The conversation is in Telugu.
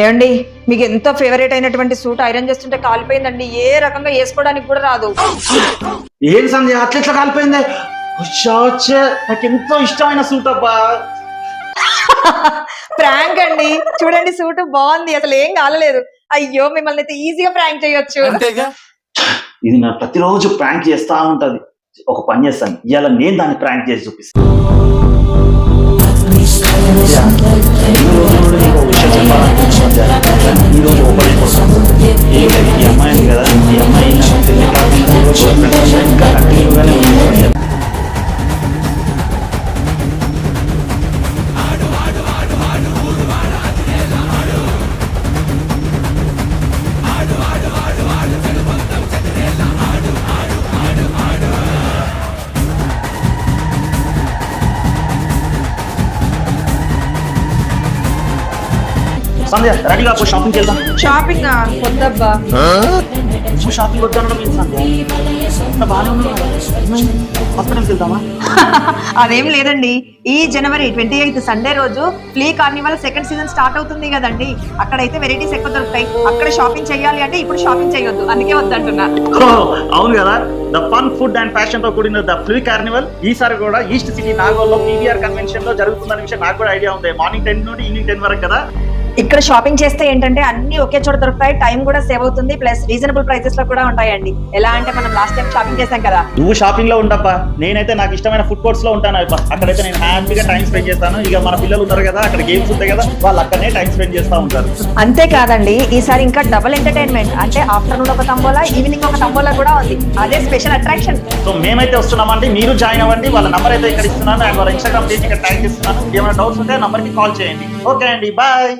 ఏమండి మీకు ఎంతో ఫేవరెట్ అయినటువంటి సూట్ ఐరన్ చేస్తుంటే కాలిపోయిందండి. ఏ రకంగా వేసుకోవడానికి కూడా రాదు. ఏం సంధ్య అట్లా కాలిపోయింది? నాకు ఎంతో ఇష్టమైన సూట్ అబ్బా. ప్రాంక్ అండి, చూడండి సూట్ బాగుంది, అసలు ఏం కాలలేదు. అయ్యో మిమ్మల్ని అయితే ఈజీగా ప్రాంక్ చేయొచ్చు. ఇది నా ప్రతిరోజు ప్రాంక్ చేస్తా ఉంటది. ఒక పని చేస్తాను, ఇవాళ నేను దాన్ని ప్రాంక్ చేసి చూపిస్తాను. ఈ రోజు ఈ అమ్మాయి కదా, ఈ అమ్మాయి ఇంకా కంటిన్యూగానే ఉంది. సంధ్య రెడీగా షాపింగ్కి వెళ్దాం. షాపింగ్ వద్దబ్బా. షాపింగ్ వద్దనడం ఏంటి సంధ్య? బాగానే ఉంది, హాస్పిటల్కి వెళ్దామా? అదేం లేదండి, ఈ జనవరి 28 సండే రోజు flea Carnival second season start అవుతుంది కదండి. అక్కడైతే వెరైటీస్ ఎక్కువ దొరుకుతాయి. అక్కడ షాపింగ్ చేయాలి అంటే ఇప్పుడు షాపింగ్ చేయొద్దు, అందుకే వద్దంటున్నా. అవును కదా, the fun food and fashion తో కూడిన ద ఫ్లీ కార్నివల్ ఈసారి కూడా ఈస్ట్ సిటీ నాగోల్లో PVR కన్వెన్షన్ లో జరుగుతుందన్న విషయం నాకు కూడా ఐడియా ఉంది. మార్నింగ్ 10 నుండి ఈవినింగ్ 10 వరకు కదా. ఇక్కడ షాపింగ్ చేస్తే ఏంటంటే అన్ని ఒకే చోట దొరుకుతాయి, టైం కూడా సేవ్ అవుతుంది, ప్లస్ రీజనబుల్ ప్రైసెస్ లో కూడా ఉంటాయండి. ఎలా అంటే మనం లాస్ట్ టైం షాపింగ్ చేసాం కదా. నువ్వు షాపింగ్ లో ఉండబ్బా, నేనైతే నాకు ఇష్టమైన ఫుడ్ కోర్ట్స్ లో ఉంటాను. అక్కడైతే నేను హ్యాపీగా టైం స్పెండ్ చేస్తాను. ఇక మన పిల్లలు ఉన్నారు కదా, అక్కడ గేమ్స్ ఉంటాయి కదా, వాళ్ళు అక్కడనే టైం స్పెండ్ చేస్తూ ఉంటారు. అంతేకాదండి, ఈసారి ఇంకా డబుల్ ఎంటర్టైన్మెంట్, అంటే ఆఫ్టర్నూన్ ఒక తంబోలా, ఈవినింగ్ ఒక తంబోలా కూడా ఉంది. అదే స్పెషల్ అట్రాక్షన్. సో మేమైతే వస్తున్నామండి, మీరు జాయిన్ అవ్వండి. వాళ్ళ నంబర్ అయితే ఇక్కడ ఇస్తున్నాను, అండ్ వాళ్ళ ఇన్స్టాగ్రామ్ పేజ్ ఇక్కడ ట్యాగ్ చేస్తున్నాను. ఏమైనా డౌట్స్ ఉంటే నంబర్ కి కాల్ చేయండి. ఓకే అండి, బాయ్.